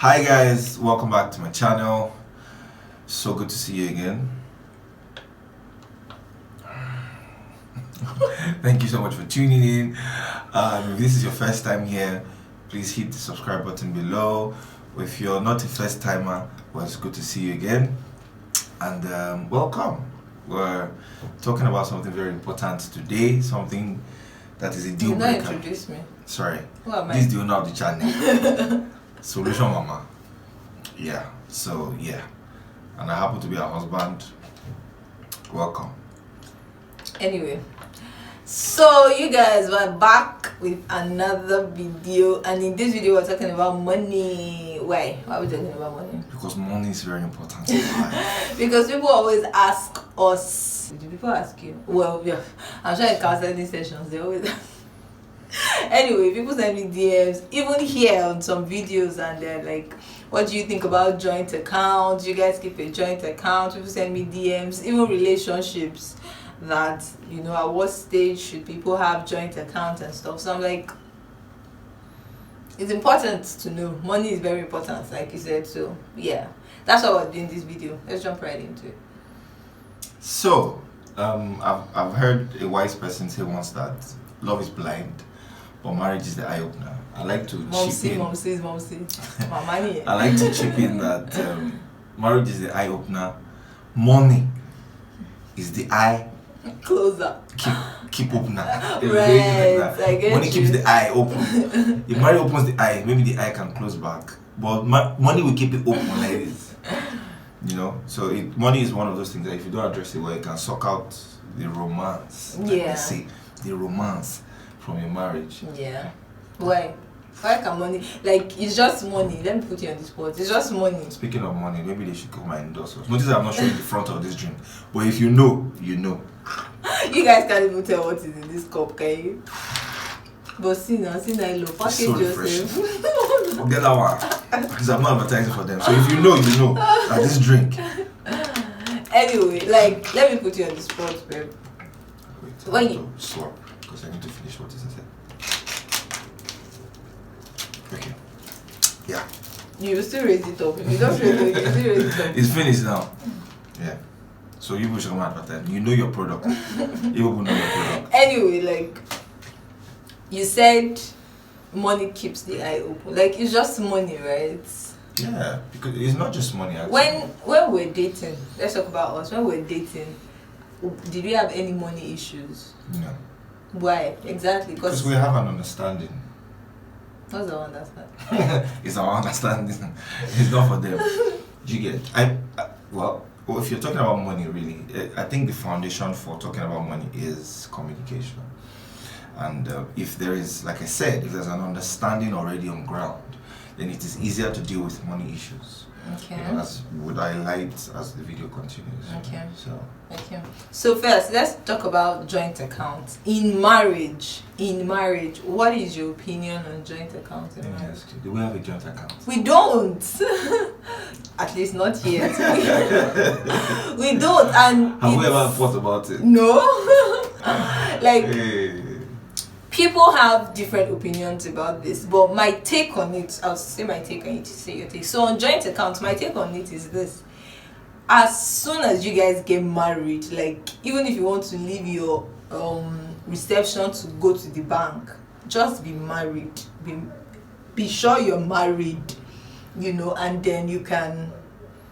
Hi guys, welcome back to my channel. So good to see you again. Thank you so much for tuning in. If this is your first time here, please hit the subscribe button below. If you're not a first timer, well, it's good to see you again. And welcome. We're talking about something very important today, something that is a deal breaker. You not introduce me. Sorry. Who am I? This is the owner of the channel. Solution Mama. Yeah. So yeah. And I happen to be her husband. Welcome. Anyway, so you guys were back with another video, and in this video we're talking about money. Why are we talking about money? Because money is very important. Because people always ask us. Do people ask you? Well, yeah, I'm sure in counseling sessions they always anyway, people send me DMs, even here on some videos, and they're like, what do you think about joint accounts? You guys keep a joint account? People send me DMs, even relationships, that, you know, at what stage should people have joint accounts and stuff. So I'm like, it's important to know. Money is very important, like you said. So yeah, that's why we're doing this video. Let's jump right into it. So I've heard a wise person say once that love is blind, but marriage is the eye opener. I like to chip in. Mom says, my money. I like to chip in that marriage is the eye opener. Money is the eye closer. Keep opener. Right. I get money you. keeps the eye open. If money opens the eye, maybe the eye can close back. But money will keep it open like this. You know. So money is one of those things that if you don't address it well, it can suck out the romance. Like Yeah. they say, the romance from your marriage. Yeah. Why? Why can money? Like, it's just money. Let me put you on the spot. It's just money. Speaking of money, maybe they should come and endorse us. Notice I'm not showing the front of this drink. But if you know, you know. You guys can't even tell what is in this cup, can you? But see now, I love package so yourself. Forget that one. Because I'm not advertising for them. So if you know, you know. That this drink. Anyway, like, let me put you on the spot, babe. Wait, When I you- have to swap. Because I need to finish what is inside. Okay. Yeah. You still raise it up. If you don't raise it, you still raise it up. It's finished now. Yeah. So you should come and advertise. You know your product. You will know your product. Anyway, like, you said money keeps the eye open. Like, it's just money, right? Yeah. Because it's not just money actually. When we're dating, let's talk about us. When we're dating, did we have any money issues? No. Why? Exactly. Because we have an understanding. What's the understand? It's our understanding. It's not for them. Do you get? Well, if you're talking about money, really, I think the foundation for talking about money is communication. And if there is, like I said, if there's an understanding already on ground, then it is easier to deal with money issues. Okay. You know, as would I highlight as the video continues. Okay. So. So first, let's talk about joint accounts in marriage. In marriage, what is your opinion on joint accounts in Let me marriage? ask you, do we have a joint account? We don't. At least not yet. We don't. And Have we ever thought about it? no. Like, Hey. people have different opinions about this, but my take on it, I'll say my take and you say your take. So on joint accounts, my take on it is this: as soon as you guys get married, like, even if you want to leave your reception to go to the bank, just be married. Be sure you're married, you know, and then you can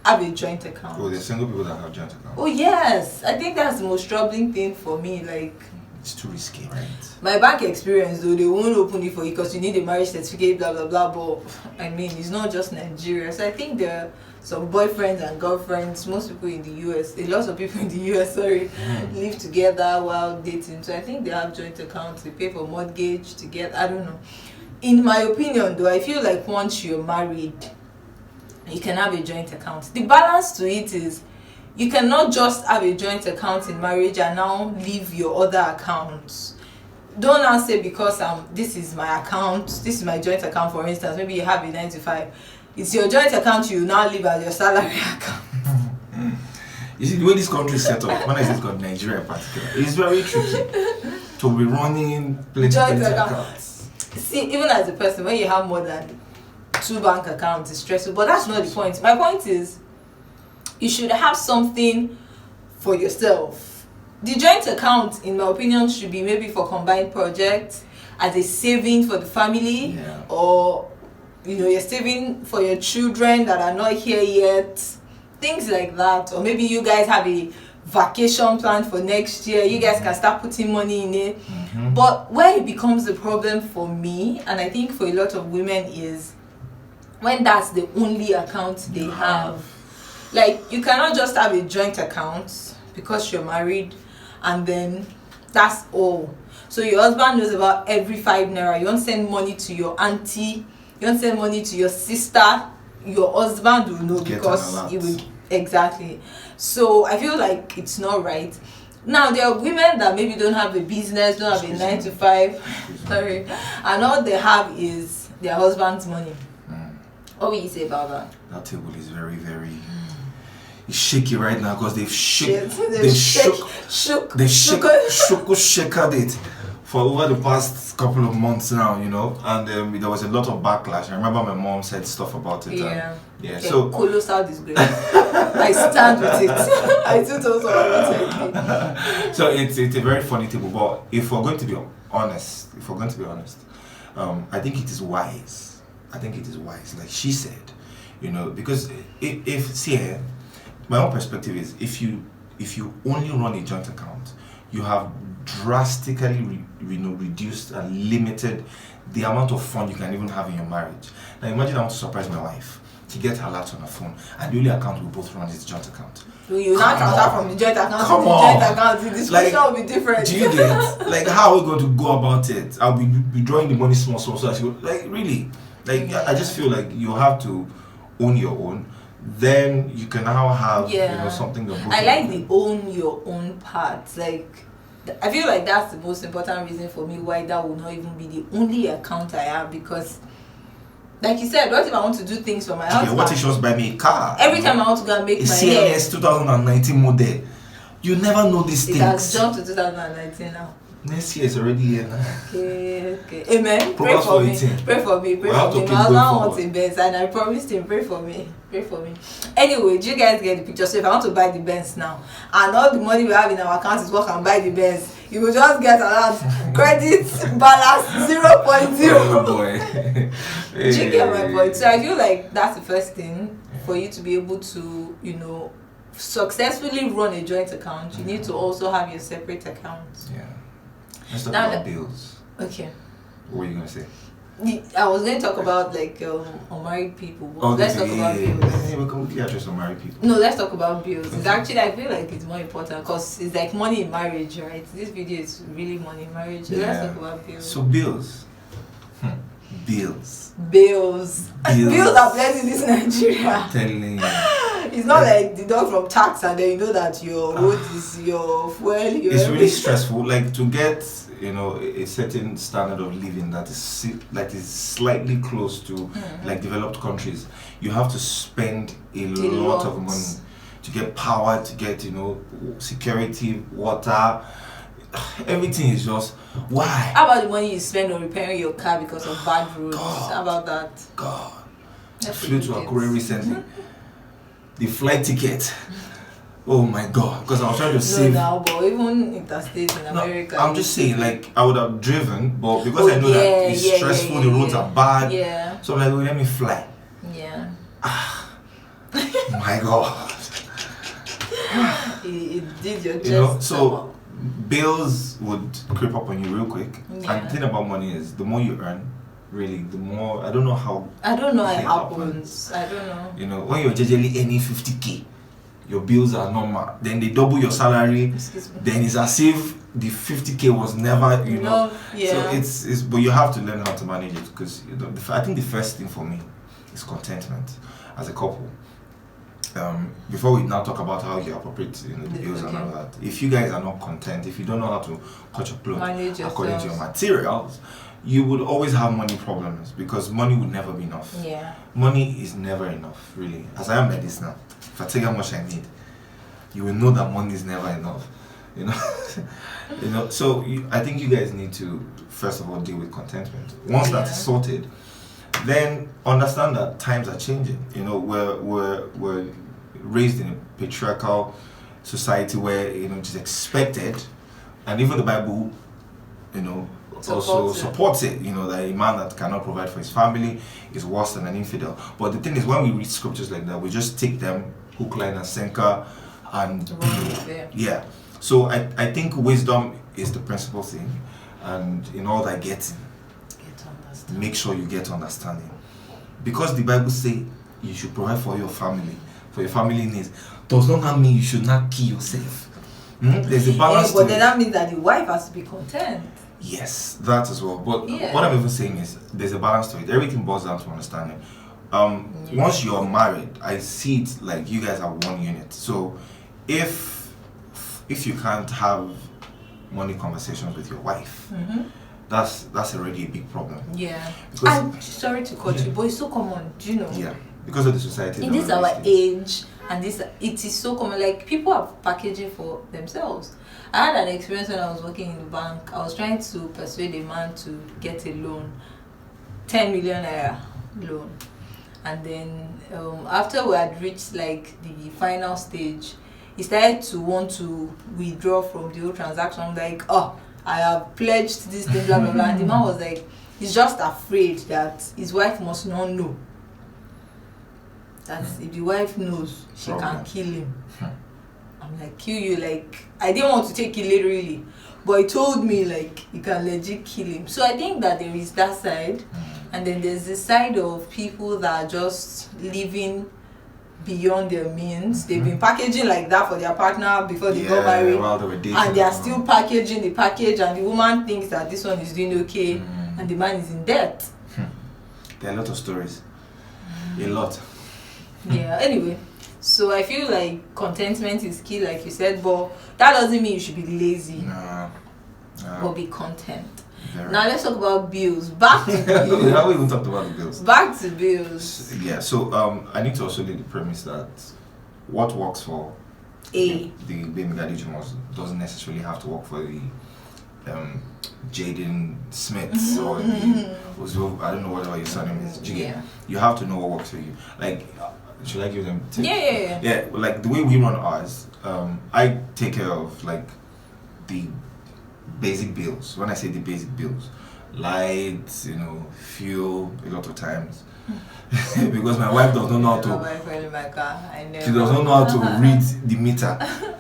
have a joint account. Oh, there's single people that have joint accounts. Oh yes, I think that's the most troubling thing for me. Like, It's too risky, right? my bank experience, though, they won't open it for you because you need a marriage certificate, blah blah blah. But I mean, it's not just Nigeria. So I think there are some boyfriends and girlfriends. Most people in the US, a lot of people in the US, live together while dating. So I think they have joint accounts. They pay for mortgage together. I don't know. In my opinion, though, I feel like once you're married, you can have a joint account. The balance to it is, you cannot just have a joint account in marriage and now leave your other accounts. Don't now say because this is my account, this is my joint account, for instance, maybe you have a 9 to 5. It's your joint account, you now leave as your salary account. You see, the way this country is set up, when I say it's called Nigeria in particular, it's very tricky to be running plenty Joint accounts. accounts. See, even as a person, when you have more than two bank accounts is stressful, but that's not the point. My point is, you should have something for yourself. The joint account, in my opinion, should be maybe for combined projects, as a saving for the family, or you're saving for your children that are not here yet, things like that. Or maybe you guys have a vacation plan for next year, you guys can start putting money in it. But where it becomes a problem for me, and I think for a lot of women, is when that's the only account they have. Like, you cannot just have a joint account because you're married and then that's all. So your husband knows about every 5 naira. You don't send money to your auntie, you don't send money to your sister, your husband will know because he will. Exactly. So I feel like it's not right. Now there are women that maybe don't have a business, don't have a 9 to 5, sorry, and all they have is their husband's money. What will you say about that? That table is very, very it's shaky right now because they've shook it for over the past couple of months now, and there was a lot of backlash. I remember my mom said stuff about it. Okay, so colossal disgrace. I stand with it. I do also. So it's a very funny table, but if we're going to be honest, I think it is wise. Like she said, because if see here, my own perspective is if you only run a joint account, you have drastically reduced and limited the amount of fun you can even have in your marriage. Now imagine I want to surprise my wife to get her lot on her phone, and the only account we both run is the joint account. You not transfer from the joint account to the joint account. The discussion will be different. Do you get? Like, how are we going to go about it? I'll be drawing the money small, so that she go, like, really? Like, I just feel like you have to own your own. Then you can now have something that I like the own your own part. Like, I feel like that's the most important reason for me why that will not even be the only account I have, because like you said, what if I want to do things for my husband? What if she wants to buy me a car? Every time I want to go and make my hair. CMS 2019 model. You never know these things. It has jumped to 2019 now. Next year is already here now. Okay. Amen. Pray for me. Pray for me. My husband wants a Benz, and I promised him, pray for me. Anyway, do you guys get the picture? So if I want to buy the Benz now, and all the money we have in our account is what can buy the Benz, you will just get around credit balance 0.0. Oh boy. Do you get my point? So I feel like that's the first thing for you to be able to, successfully run a joint account. You need to also have your separate accounts. Yeah. Let's talk about bills. Okay. What were you gonna say? I was going to talk about unmarried people. Let's talk about bills. Yeah, we'll completely address unmarried people. No, let's talk about bills. It's actually, I feel like it's more important because it's like money in marriage, right? This video is really money in marriage. So let's talk about bills. So bills. Bills. Bills are plenty in this Nigeria. I'm telling you. It's not like the dog from tax and then you know that your road is your fuel. It's really stressful. Like to get a certain standard of living that is slightly close to like developed countries, you have to spend a lot of money to get power, to get security, water. Everything is just why. How about the money you spend on repairing your car because of bad roads? How about that? God, I flew to Akure recently. The flight ticket. Oh my God! Because I was trying to save. No, but even interstate in America. I'm just saying, like I would have driven, but because I know that it's stressful, the roads are bad. Yeah. So I'm like, well, let me fly. Yeah. My God. it did your chest. So bills would creep up on you real quick. Yeah. And the thing about money is, the more you earn, really, the more I don't know how it happens. I don't know. When you're generally earning 50k, your bills are normal. Then they double your salary. Then it's as if the 50k was never, Yeah. So it's but you have to learn how to manage it, because I think the first thing for me is contentment as a couple. Before we now talk about how you appropriate the bills and all that, if you guys are not content, if you don't know how to cut your clothes according to your materials, you would always have money problems, because money would never be enough. Yeah. Money is never enough, really. As I am like this now, if I tell you how much I need, you will know that money is never enough. So I think you guys need to first of all deal with contentment. Once that's sorted, then understand that times are changing. You know, we're raised in a patriarchal society where it is expected, and even the Bible, also supports it. That a man that cannot provide for his family is worse than an infidel. But the thing is, when we read scriptures like that, we just take them hook, line, and sinker, and yeah. So I think wisdom is the principal thing, and in all that getting, make sure you get understanding, because the Bible say you should provide for your family needs. Does not mean you should not kill yourself. There's a balance. But then that means that the wife has to be content. Yes, that as well. But what I'm even saying is there's a balance to it. Everything boils down to understanding. Once you're married, I see it like you guys are one unit. So if you can't have money conversations with your wife, that's already a big problem. Yeah. I'm sorry to cut you, but it's so common. Do you know? Yeah. Because of the society. In this our age, and it is so common. Like, people are packaging for themselves. I had an experience when I was working in the bank. I was trying to persuade a man to get a loan, 10 million naira loan, and then after we had reached like the final stage, he started to want to withdraw from the whole transaction. I'm like, oh, I have pledged this thing, blah blah blah. And the man was like, he's just afraid that his wife must not know. That if the wife knows, she can kill him. I'm like, kill you? Like, I didn't want to take it literally, but he told me like you can legit kill him. So I think that there is that side, and then there's the side of people that are just living beyond their means. They've been packaging like that for their partner before they got married, while they were dating, and they are still packaging the package, and the woman thinks that this one is doing okay, and the man is in debt. There are a lot of stories. A lot. Yeah, anyway, so I feel like contentment is key, like you said, but that doesn't mean you should be lazy. No. But be content. Very. Now let's talk about bills. Back to bills. We haven't even talked about the bills. Back to bills. Yeah, so I need to also lay the premise that what works for the Gbemiga Adejumo doesn't necessarily have to work for the Jaden Smiths or the I don't know whatever your surname is. You have to know what works for you. Like, should I give them tips? Yeah, like the way we run ours, I take care of like the basic bills. When I say the basic bills, lights, fuel, a lot of times. Because my wife does not know how to. She does not know how to read the meter.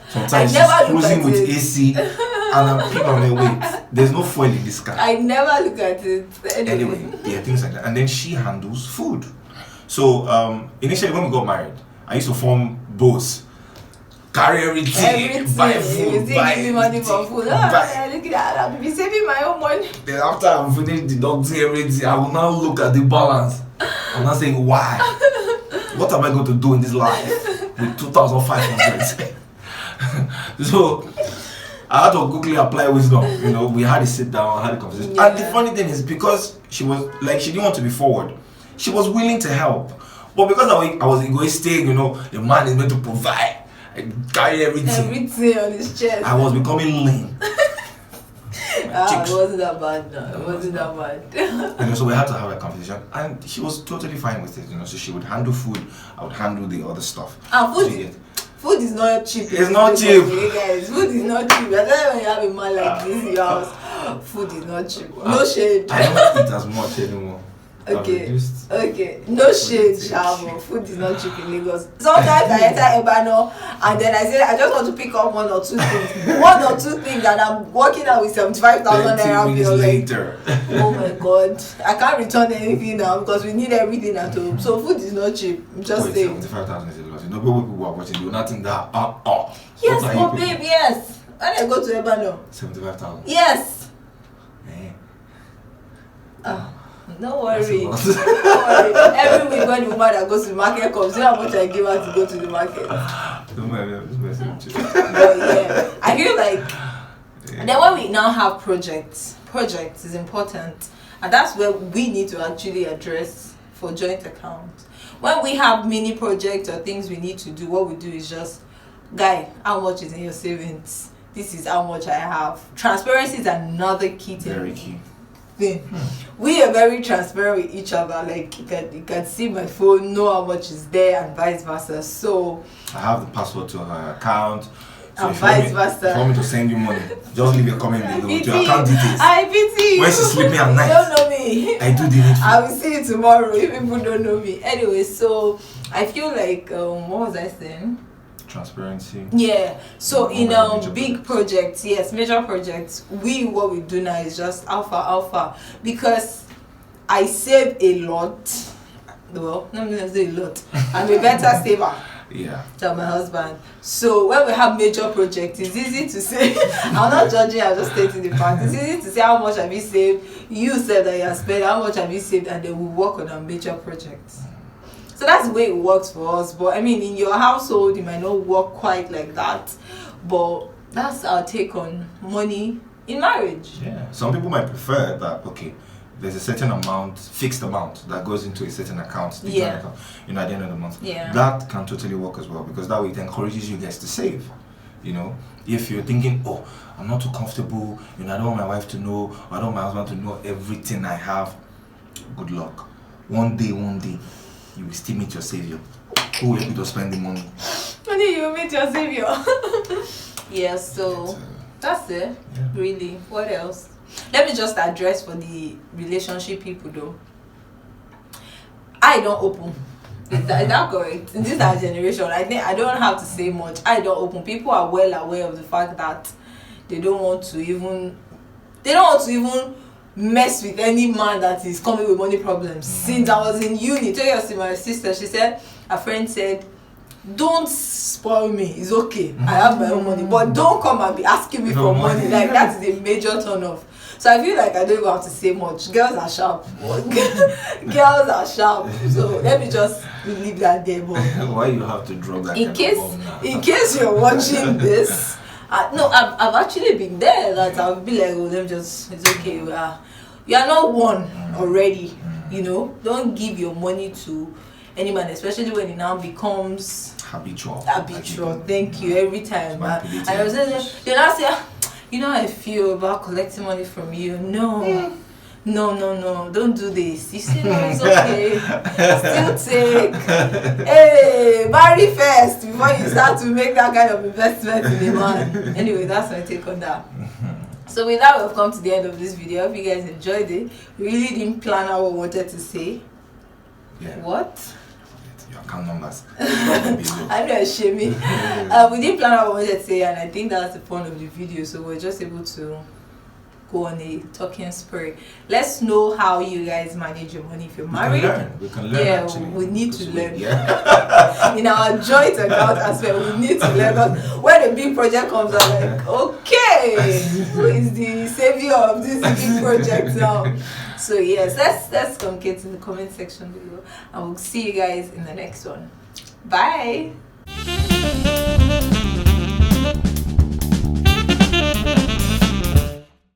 Sometimes she's cruising with AC, and I'm thinking, wait, there's no fuel in this car. I never look at it. Anyway, yeah, things like that. And then she handles food. So initially when we got married, I used to form bows. Carry everything, buy food, buy money for food. Look at that, I'll be saving my own money. Then after I'm finished deducting everything, I will now look at the balance. I'm not saying why. What am I going to do in this life with 2,500? So I had to quickly apply wisdom. We had to sit down, had a conversation. Yeah. And the funny thing is, because she was like, she didn't want to be forward. She was willing to help, but because I was egoistic, the man is meant to provide. I carry everything on his chest. I was becoming lean. It wasn't that bad. No, it wasn't that bad. So we had to have a conversation, and she was totally fine with it. So she would handle food, I would handle the other stuff. Food is not cheap. It's not cheap. Guys, food is not cheap. That's why when you have a man like this in your house, food is not cheap. No shade. I don't eat as much anymore. Okay. No shade, Shabo. Food is not cheap in Lagos. Sometimes I enter Ebano and then I say I just want to pick up one or two things. One or two things that I'm working out with 75,000 naira bill later. Oh my god. I can't return anything now because we need everything at home. So food is not cheap. I'm just saying. 75,000 is a lot. People are watching, do nothing that Yes, but babe, yes. When I go to Ebano. 75,000. Yes. Don't worry. Don't worry. Every week when the woman that goes to the market comes, you know how much I give her to go to the market. Don't mind me, I'm just messing with you. But yeah, I feel like then when we now have projects is important, and that's where we need to actually address for joint accounts. When we have mini projects or things we need to do, what we do is just, guy, how much is in your savings? This is how much I have. Transparency is another key thing. Very key. thing. We are very transparent with each other. Like you can see my phone, know how much is there, and vice versa. So I have the password to her account. So and vice versa. If you want me to send you money, just leave a comment below with your account details. I pity you. When she's sleeping at night. You don't know me. I do the needful. I will see you tomorrow if people don't know me. Anyway, so I feel like what was I saying? Transparency. Yeah. So in big projects. projects, major projects, what we do now is just alpha because I save a lot. Well, not going to say a lot. I'm a better saver. Yeah. Than my husband. So when we have major projects, it's easy to say. I'm not judging. I'm just stating the fact. It's easy to say how much have you saved. You said that you have spent. How much have you saved, and then we work on our major projects. So that's the way it works for us. But I mean, in your household, it might not work quite like that. But that's our take on money in marriage. Yeah. Some people might prefer that. Okay, there's a certain amount, fixed amount that goes into a certain account. Yeah. Account, at the end of the month. Yeah. That can totally work as well, because that way it encourages you guys to save. If you're thinking, oh, I'm not too comfortable, I don't want my wife to know, I don't want my husband to know everything I have. Good luck. One day, you will still meet your savior. Who will help you to spend the money? One day you will meet your savior. Yeah, so that's it. Yeah. Really. What else? Let me just address for the relationship people though. I don't open. Is that correct? In this our generation, I think I don't have to say much. I don't open. People are well aware of the fact that they don't want to even mess with any man that is coming with money problems. Since I was in uni, tell you my sister, she said, a friend said, don't spoil me, it's okay, I have my own money, but don't come and be asking me for money. Like that's the major turn off. So I feel like I don't even have to say much. Girls are sharp. Girls are sharp. So let me just leave that there. But why you have to drop that? In case you're watching this, no, I've actually been there. That I'll be like, oh, let me just, it's okay. You are not one already. Don't give your money to any man, especially when it now becomes habitual. Thank you. Every time. And I was saying, you now say, I feel about collecting money from you. No, don't do this. You see, no, it's okay. Still take. Hey, marry first before you start to make that kind of investment in a man. Anyway, that's my take on that. So with that, we've come to the end of this video. I hope you guys enjoyed it. We really didn't plan out what we wanted to say. Yeah. What? Your account numbers. I'm not shaming. We didn't plan out what we wanted to say, and I think that's the point of the video. So we're just able to go on a talking spree. Let's know how you guys manage your money if you're married. We can learn. Yeah, actually. we need to learn. Yeah. In our joint account aspect, we need to learn. Because when a big project comes out, like, okay, who is the savior of this big project now? So yes, let's communicate in the comment section below, and we'll see you guys in the next one. Bye.